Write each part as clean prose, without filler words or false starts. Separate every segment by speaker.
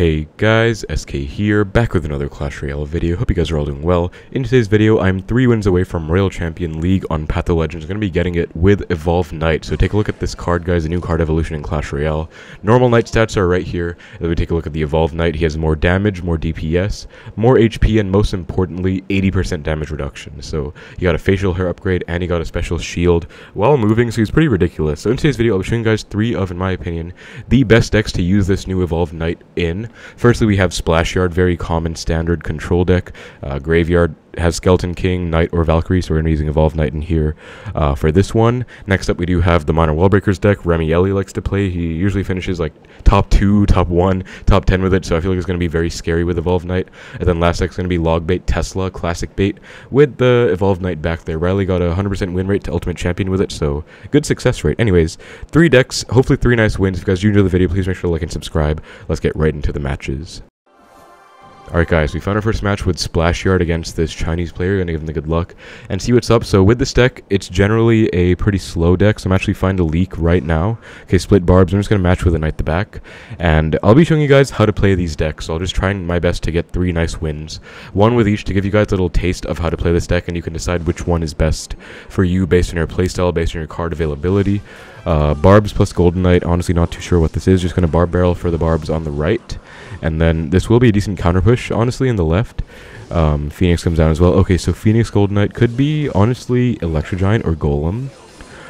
Speaker 1: Hey guys, SK here, back with another Clash Royale video. Hope you guys are all doing well. In today's video, I'm 3 wins away from Royal Champion League on Path of Legends. I'm going to be getting it with Evolved Knight. So take a look at this card, guys, a new card evolution in Clash Royale. Normal Knight stats are right here. Then we take a look at the Evolved Knight. He has more damage, more DPS, more HP, and most importantly, 80% damage reduction. So he got a facial hair upgrade, and he got a special shield while moving, so he's pretty ridiculous. So in today's video, I'll be showing you guys 3 of, in my opinion, the best decks to use this new Evolved Knight in. Firstly, we have Splashyard, very common standard control deck. Graveyard has Skeleton King, Knight, or Valkyrie, so we're going to be using Evolved Knight in here for this one. Next up, we do have the Minor Wallbreakers deck. Royale likes to play. He usually finishes like top 2, top 1, top 10 with it, so I feel like it's going to be very scary with Evolved Knight. And then last deck's going to be Logbait Tesla, classic bait, with the Evolved Knight back there. Riley got a 100% win rate to Ultimate Champion with it, so good success rate. Anyways, 3 decks, hopefully 3 nice wins. If you guys do enjoy the video, please make sure to like and subscribe. Let's get right into the matches. Alright guys, we found our first match with Splashyard against this Chinese player. Gonna give him the good luck and see what's up. So with this deck, it's generally a pretty slow deck, so I'm actually finding a leak right now. Okay, split barbs. I'm just gonna match with a Knight the back, and I'll be showing you guys how to play these decks. So I'll just try my best to get 3 nice wins, one with each, to give you guys a little taste of how to play this deck, and you can decide which one is best for you based on your playstyle, based on your card availability. Barbs plus Golden Knight, honestly not too sure what this is. Just gonna barb barrel for the barbs on the right, and then this will be a decent counter push, honestly, in the left. Phoenix comes down as well. Okay, so Phoenix Golden Knight could be, honestly, Electro Giant or Golem.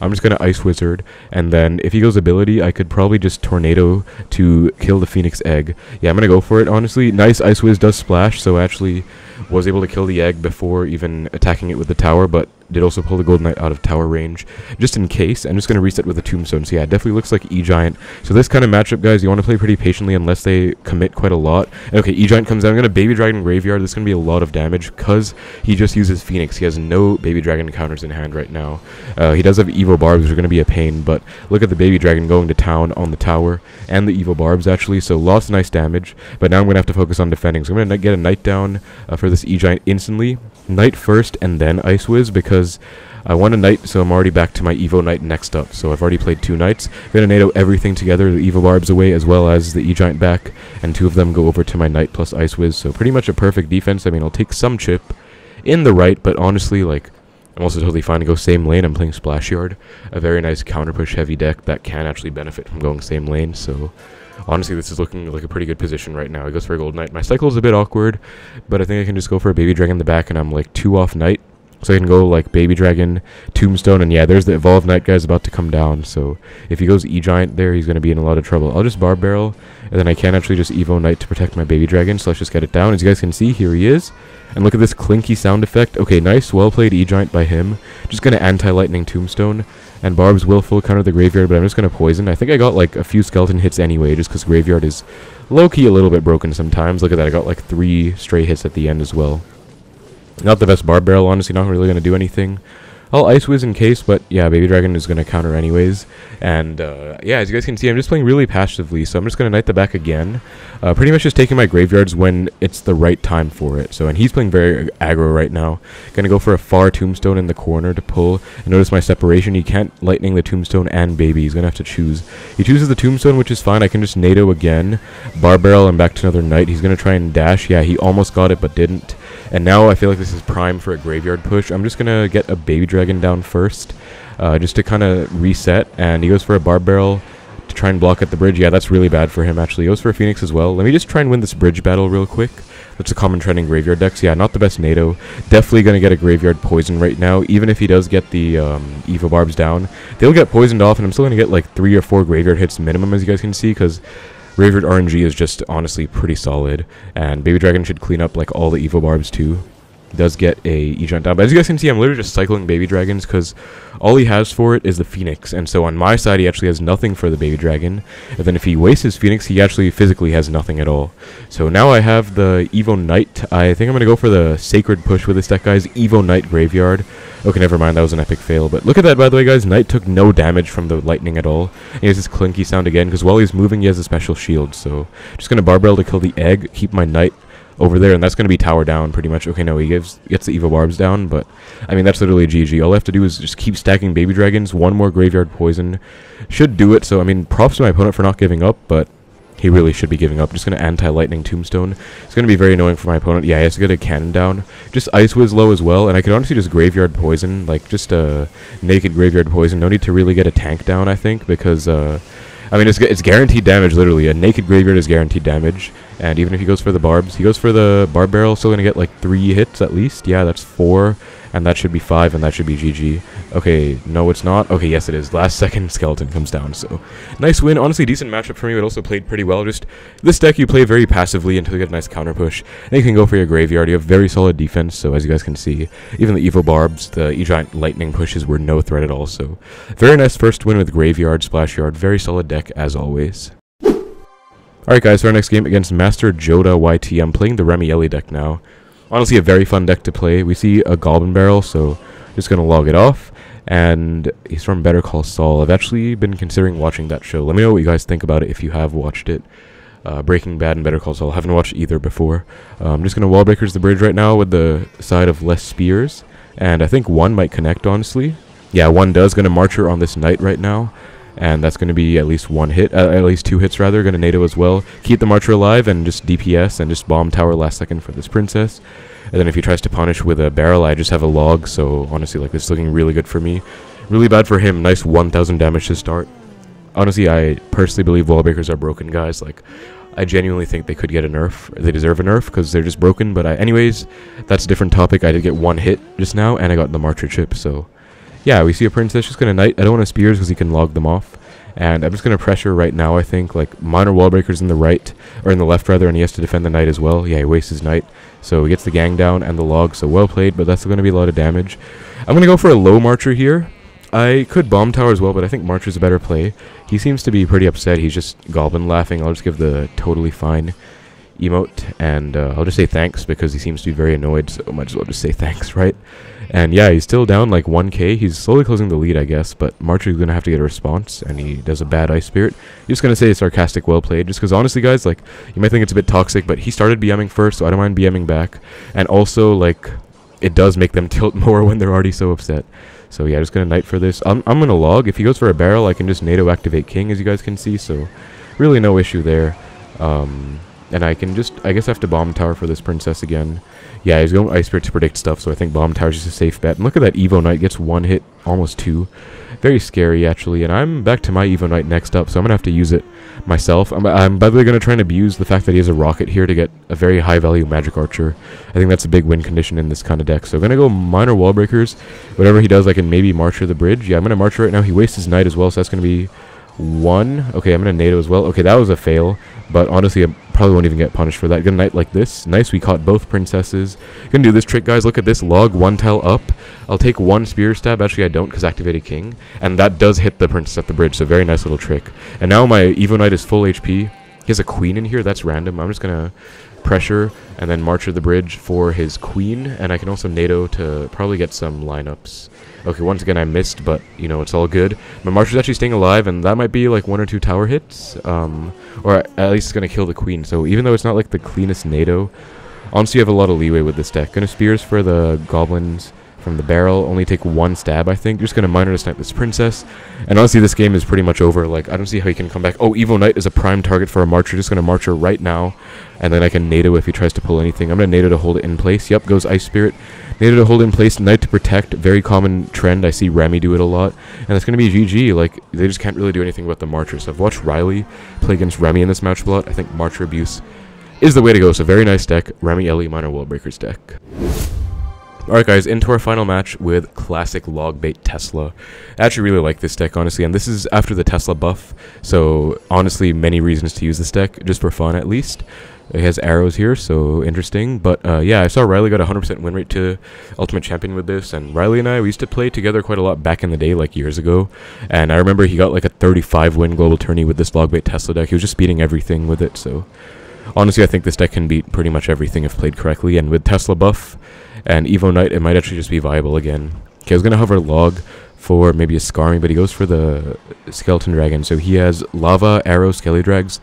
Speaker 1: I'm just going to Ice Wizard, and then if he goes ability, I could probably just Tornado to kill the Phoenix Egg. Yeah, I'm going to go for it, honestly. Nice, Ice Wiz does splash, so I actually was able to kill the egg before even attacking it with the tower, but did also pull the Golden Knight out of tower range, just in case. I'm just going to reset with the Tombstone. So yeah, it definitely looks like E-Giant. So this kind of matchup, guys, you want to play pretty patiently unless they commit quite a lot. Okay, E-Giant comes down. I'm going to Baby Dragon Graveyard. This is going to be a lot of damage because he just uses Phoenix. He has no Baby Dragon counters in hand right now. He does have Evo Barbs, which are going to be a pain, but look at the Baby Dragon going to town on the tower and the Evo Barbs, actually. So lots of nice damage, but now I'm going to have to focus on defending. So I'm going to get a Knight down for this E-Giant instantly. Knight first and then Ice Wiz, because I want a Knight, so I'm already back to my Evo Knight next up. So I've already played 2 Knights. I'm going to NATO everything together, the Evo Barbs away as well as the E-Giant back, and 2 of them go over to my Knight plus Ice Wiz. So pretty much a perfect defense. I mean, I'll take some chip in the right, but honestly, like, I'm also totally fine to go same lane. I'm playing Splashyard, a very nice counter push heavy deck that can actually benefit from going same lane. So honestly, this is looking like a pretty good position right now. He goes for a Golden Knight. My cycle is a bit awkward, but I think I can just go for a Baby Dragon in the back, and I'm like 2 off Knight. So I can go like Baby Dragon, Tombstone, and yeah, there's the Evolved Knight, guys, about to come down. So if he goes E-Giant there, he's going to be in a lot of trouble. I'll just Barb Barrel, and then I can actually just Evo Knight to protect my Baby Dragon. So let's just get it down. As you guys can see, here he is. And look at this clinky sound effect. Okay, nice, well played E-Giant by him. Just going to Anti-Lightning Tombstone. And Barbs will full counter the Graveyard, but I'm just going to Poison. I think I got like a few skeleton hits anyway, just because Graveyard is low-key a little bit broken sometimes. Look at that, I got like 3 stray hits at the end as well. Not the best Barb Barrel, honestly, not really going to do anything. I'll Ice Wiz in case, but yeah, Baby Dragon is going to counter anyways. And yeah, as you guys can see, I'm just playing really passively, so I'm just going to Knight the back again. Pretty much just taking my Graveyards when it's the right time for it. So, and he's playing very aggro right now. Going to go for a far Tombstone in the corner to pull. And notice my separation. He can't Lightning the Tombstone and Baby. He's going to have to choose. He chooses the Tombstone, which is fine. I can just NATO again. Barb Barrel and back to another Knight. He's going to try and dash. Yeah, he almost got it, but didn't. And now I feel like this is prime for a Graveyard push. I'm just going to get a Baby Dragon down first, just to kind of reset. And he goes for a Barb Barrel to try and block at the bridge. Yeah, that's really bad for him, actually. He goes for a Phoenix as well. Let me just try and win this bridge battle real quick. That's a common trend in Graveyard decks. Yeah, not the best NATO. Definitely going to get a Graveyard poison right now. Even if he does get the Evo Barbs down, they'll get poisoned off, and I'm still going to get like 3 or 4 Graveyard hits minimum, as you guys can see, because Graveyard RNG is just honestly pretty solid, and Baby Dragon should clean up like all the Evo Barbs too. Does get a E-Giant down, but as you guys can see, I'm literally just cycling Baby Dragons because all he has for it is the Phoenix, and so on my side he actually has nothing for the Baby Dragon, and then if he wastes his Phoenix, he actually physically has nothing at all. So now I have the Evo Knight. I think I'm going to go for the Sacred push with this deck, guys. Evo Knight Graveyard. Okay, never mind, that was an epic fail, but look at that, by the way, guys. Knight took no damage from the lightning at all. And he has this clinky sound again, because while he's moving, he has a special shield, so just going to Barb Barrel to kill the egg, keep my Knight over there, and that's going to be tower down pretty much. Okay, no, he gets the Evo Barbs down, but I mean, that's literally GG. All I have to do is just keep stacking Baby Dragons. 1 more Graveyard Poison should do it. So I mean, props to my opponent for not giving up, but he really should be giving up. Just going to anti-lightning tombstone. It's going to be very annoying for my opponent. Yeah, he has to get a cannon down. Just Ice Whiz low as well, and I could honestly just graveyard poison, like just a naked graveyard poison. No need to really get a tank down, I think, because I mean, it's guaranteed damage, literally. A naked graveyard is guaranteed damage. And even if he goes for the barbs, he goes for the barb barrel, still going to get like 3 hits at least. Yeah, that's 4. And that should be 5, and that should be GG. Okay, no, it's not. Okay, yes, it is. Last second, skeleton comes down, so nice win. Honestly, decent matchup for me. It also played pretty well. Just this deck, you play very passively until you get a nice counter push. And you can go for your graveyard. You have very solid defense, so as you guys can see, even the Evo Barbs, the E-Giant Lightning pushes were no threat at all. So very nice first win with Graveyard, Splashyard. Very solid deck, as always. Alright guys, so our next game against Master Joda YT. I'm playing the Remieli deck now. Honestly, a very fun deck to play. We see a Goblin Barrel, so just going to log it off. And he's from Better Call Saul. I've actually been considering watching that show. Let me know what you guys think about it if you have watched it. Breaking Bad and Better Call Saul. I haven't watched either before. I'm just going to Wallbreakers the bridge right now with the side of less spears. And I think 1 might connect, honestly. Yeah, 1 does. Going to Marcher on this knight right now. And that's going to be at least 1 hit, at least 2 hits rather. Going to NATO as well. Keep the Marcher alive and just DPS and just bomb tower last second for this princess. And then if he tries to punish with a barrel, I just have a log. So honestly, like, this is looking really good for me. Really bad for him. Nice 1000 damage to start. Honestly, I personally believe Wallbreakers are broken, guys. Like, I genuinely think they could get a nerf. They deserve a nerf because they're just broken. But anyways, that's a different topic. I did get 1 hit just now, and I got the Marcher chip. So yeah, we see a princess just going to knight. I don't want to spears because he can log them off. And I'm just going to pressure right now, I think. Like, minor Wallbreakers in the right, or in the left rather, and he has to defend the knight as well. Yeah, he wastes his knight. So he gets the gang down and the log, so well played, but that's going to be a lot of damage. I'm going to go for a low Marcher here. I could bomb tower as well, but I think Marcher's a better play. He seems to be pretty upset. He's just goblin laughing. I'll just give the totally fine emote, and I'll just say thanks because he seems to be very annoyed, so might as well just say thanks, right? And yeah, he's still down like 1k. He's slowly closing the lead, I guess, but Marcher's gonna have to get a response, and he does a bad Ice Spirit. He's just gonna say sarcastic, well played, just because honestly, guys, like, you might think it's a bit toxic, but he started BMing first, so I don't mind BMing back. And also, like, it does make them tilt more when they're already so upset. So yeah, just gonna knight for this. I'm gonna log. If he goes for a barrel, I can just NATO activate king, as you guys can see, so really no issue there. And I can just, I guess I have to bomb tower for this princess again. Yeah, he's going Ice Spirit to predict stuff, so I think bomb tower is just a safe bet. And look at that Evo Knight, gets 1 hit, almost 2. Very scary, actually. And I'm back to my Evo Knight next up, so I'm going to have to use it myself. I'm by the way going to try and abuse the fact that he has a rocket here to get a very high value magic archer. I think that's a big win condition in this kind of deck. So I'm going to go minor Wallbreakers. Whatever he does, I can maybe Marcher the bridge. Yeah, I'm going to Marcher right now. He wastes his knight as well, so that's going to be 1. Okay, I'm going to NATO as well. Okay, that was a fail, but honestly, I probably won't even get punished for that. Good knight like this. Nice, we caught both princesses. Gonna do this trick, guys. Look at this. Log 1 tile up. I'll take 1 spear stab. Actually, I don't, because activated king. And that does hit the princess at the bridge, so very nice little trick. And now my Evo Knight is full HP. He has a queen in here. That's random. I'm just gonna pressure and then Marcher the bridge for his queen. And I can also NATO to probably get some lineups. Okay, once again, I missed, but, you know, it's all good. My Marcher's actually staying alive, and that might be, like, 1 or 2 tower hits. Or at least it's going to kill the queen. So even though it's not, like, the cleanest NATO, honestly, you have a lot of leeway with this deck. Gonna spears for the goblins from the barrel. Only take 1 stab, I think. Just gonna minor to snipe this princess. And honestly, this game is pretty much over. Like, I don't see how he can come back. Oh, Evo Knight is a prime target for a Marcher. Just gonna Marcher right now. And then I can NATO if he tries to pull anything. I'm gonna NATO to hold it in place. Yep, goes Ice Spirit. NATO to hold in place, knight to protect. Very common trend. I see Remy do it a lot. And it's going to be GG. Like, they just can't really do anything about the Marcher. So I've watched Riley play against Remy in this match a lot. I think Marcher abuse is the way to go. So very nice deck. Remieli minor Wallbreakers deck. Alright guys, into our final match with classic Logbait Tesla. I actually really like this deck, honestly, and this is after the Tesla buff, so honestly many reasons to use this deck, just for fun at least. It has arrows here, so interesting, but yeah, I saw Riley got a 100% win rate to Ultimate Champion with this, and Riley and I, we used to play together quite a lot back in the day, like years ago, and I remember he got like a 35 win global tourney with this Logbait Tesla deck. He was just beating everything with it, so honestly I think this deck can beat pretty much everything if played correctly, and with Tesla buff and Evo Knight, it might actually just be viable again. Okay, I was going to hover log for maybe a Skarmy, but he goes for the Skeleton Dragon. So he has Lava, Arrow, Skelly Drags.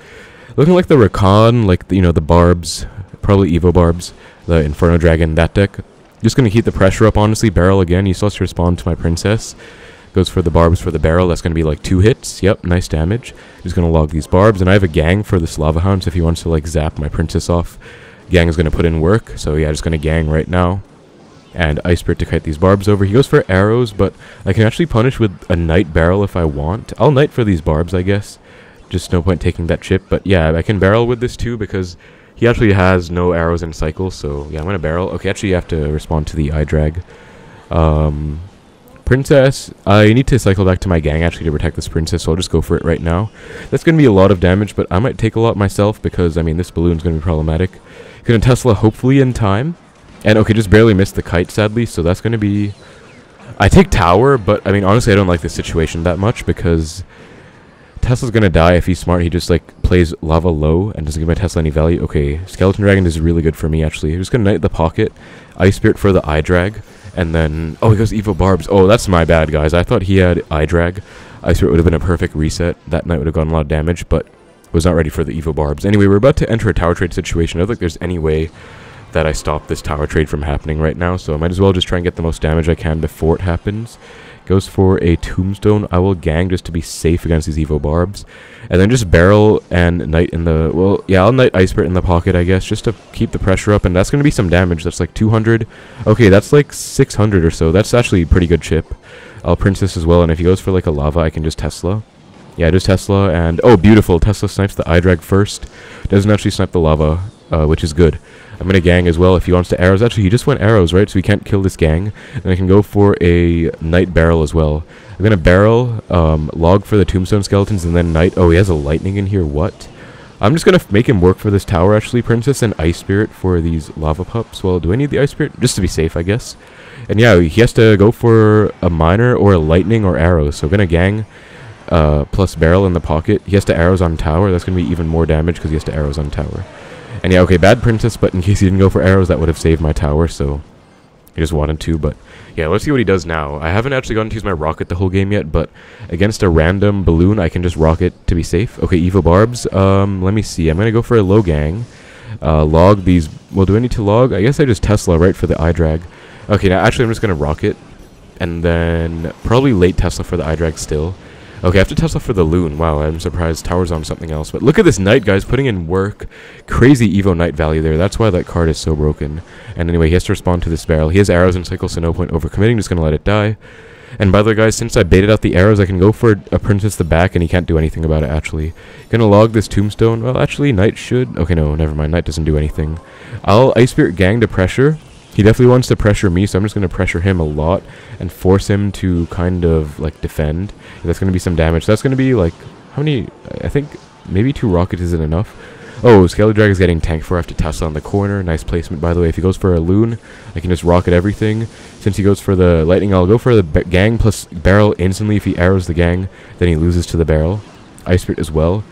Speaker 1: Looking like the Rakan, like, the, you know, the Barbs, probably Evo Barbs, the Inferno Dragon, that deck. Just going to keep the pressure up, honestly. Barrel again, he still has to respond to my Princess. Goes for the barbs for the barrel. That's going to be like 2 hits. Yep, nice damage. Just going to log these barbs. And I have a gang for this lava hound, so if he wants to like zap my princess off, gang is going to put in work. So yeah, just going to gang right now. And Ice Spirit to kite these barbs over. He goes for arrows, but I can actually punish with a knight barrel if I want. I'll knight for these barbs, I guess. Just no point taking that chip. But yeah, I can barrel with this too because he actually has no arrows in cycle. So yeah, I'm going to barrel. Okay, actually you have to respond to the eye drag. Princess, I need to cycle back to my gang actually to protect this princess, so I'll just go for it right now. That's going to be a lot of damage, but I might take a lot myself because, I mean, this balloon's going to be problematic. Going to Tesla hopefully in time. And, okay, just barely missed the kite, sadly, so that's going to be... I take tower, but, I mean, honestly, I don't like this situation that much because Tesla's going to die if he's smart. He just, like, plays lava low and doesn't give my Tesla any value. Okay, Skeleton Dragon is really good for me, actually. I'm just going to knight the pocket, Ice Spirit for the eye drag. And then, oh, he goes Evo Barbs. Oh, that's my bad, guys. I thought he had eye drag. Ice Spirit would have been a perfect reset. That knight would have gotten a lot of damage, but was not ready for the Evo Barbs. Anyway, we're about to enter a tower trade situation. I don't think there's any way that I stop this tower trade from happening right now, so I might as well just try and get the most damage I can before it happens. Goes for a tombstone. I will gang just to be safe against these Evo Barbs. And then just barrel and knight in the... Well, yeah, I'll knight Ice Spirit in the pocket, I guess, just to keep the pressure up. And that's going to be some damage. That's like 200. Okay, that's like 600 or so. That's actually a pretty good chip. I'll Princess as well. And if he goes for like a lava, I can just Tesla. Yeah, just Tesla. And, oh, beautiful. Tesla snipes the eye drag first. Doesn't actually snipe the lava, which is good. I'm going to gang as well if he wants to arrows. Actually, he just went arrows, right? So he can't kill this gang. And I can go for a knight barrel as well. I'm going to barrel, log for the tombstone skeletons, and then knight. Oh, he has a lightning in here. What? I'm just going to make him work for this tower, actually, Princess, and Ice Spirit for these lava pups. Well, do I need the Ice Spirit? Just to be safe, I guess. And yeah, he has to go for a miner or a lightning or arrows. So I'm going to gang plus barrel in the pocket. He has to arrows on tower. That's going to be even more damage because he has to arrows on tower. And yeah, okay, bad Princess, but in case he didn't go for arrows, that would have saved my tower, so he just wanted to. But yeah, let's see what he does now. I haven't actually gotten to use my rocket the whole game yet, but against a random balloon, I can just rocket to be safe. Okay, Evo Barbs. Let me see. I'm going to go for a low gang. Log these. Well, do I need to log? I guess I just Tesla, right, for the eye drag. Okay, now actually I'm just going to rocket. And then probably late Tesla for the eye drag still. Okay, I have to Tesla for the loon. Wow, I'm surprised tower's on something else. But look at this knight, guys, putting in work. Crazy Evo knight value there. That's why that card is so broken. And anyway, he has to respond to this barrel. He has arrows in cycle, so no point overcommitting. Just going to let it die. And by the way, guys, since I baited out the arrows, I can go for a princess the back, and he can't do anything about it, actually. Gonna log this tombstone. Well, actually, knight should... Okay, no, never mind. Knight doesn't do anything. I'll Ice Spirit gang to pressure. He definitely wants to pressure me, so I'm just going to pressure him a lot and force him to kind of, like, defend. That's going to be some damage. So that's going to be, like, how many... I think maybe 2 rockets isn't enough. Oh, Skeleton Dragon is getting tanked for. I have to Tesla on the corner. Nice placement, by the way. If he goes for a loon, I can just rocket everything. Since he goes for the lightning, I'll go for the gang plus barrel instantly. If he arrows the gang, then he loses to the barrel. Ice Spirit as well.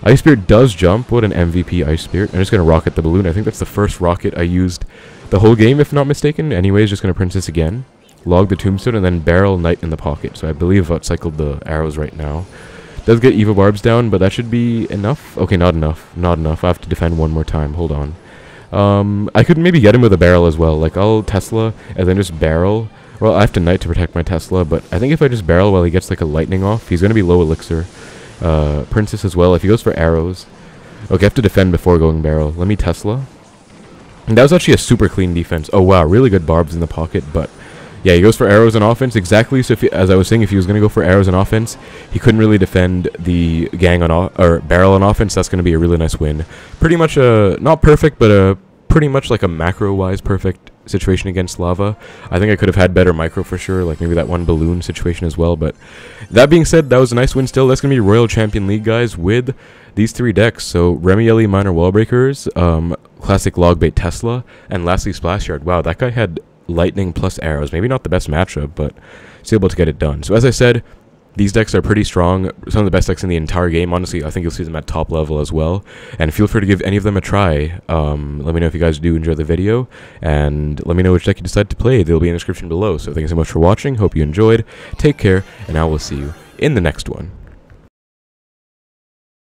Speaker 1: Ice Spirit does jump. What an MVP Ice Spirit. I'm just going to rocket the balloon. I think that's the first rocket I used the whole game, if not mistaken. Anyways, just going to Princess again. Log the tombstone and then barrel knight in the pocket. So I believe I've cycled the arrows right now. Does get Evo Barbs down, but that should be enough. Okay, not enough. Not enough. I have to defend one more time. Hold on. I could maybe get him with a barrel as well. Like, I'll Tesla and then just barrel. Well, I have to knight to protect my Tesla, but I think if I just barrel while he gets, like, a lightning off, he's going to be low elixir. Princess as well. If he goes for arrows. Okay, I have to defend before going barrel. Let me Tesla. And that was actually a super clean defense. Oh, wow. Really good barbs in the pocket, but... Yeah, he goes for arrows on offense, exactly. So, as I was saying, if he was going to go for arrows on offense, he couldn't really defend the gang on or barrel on offense. That's going to be a really nice win. Pretty much not perfect, but pretty much like a macro-wise perfect situation against lava. I think I could have had better micro for sure, like maybe that one balloon situation as well. But that being said, that was a nice win still. That's going to be Royal Champion League, guys, with these 3 decks. So, Royale Minor Wallbreakers, Classic Logbait Tesla, and lastly Splashyard. Wow, that guy had... lightning plus arrows. Maybe not the best matchup, but still able to get it done. So as I said, these decks are pretty strong. Some of the best decks in the entire game. Honestly, I think you'll see them at top level as well. And feel free to give any of them a try. Let me know if you guys do enjoy the video, and let me know which deck you decide to play. They'll be in the description below. So thank you so much for watching. Hope you enjoyed. Take care, and I will see you in the next one.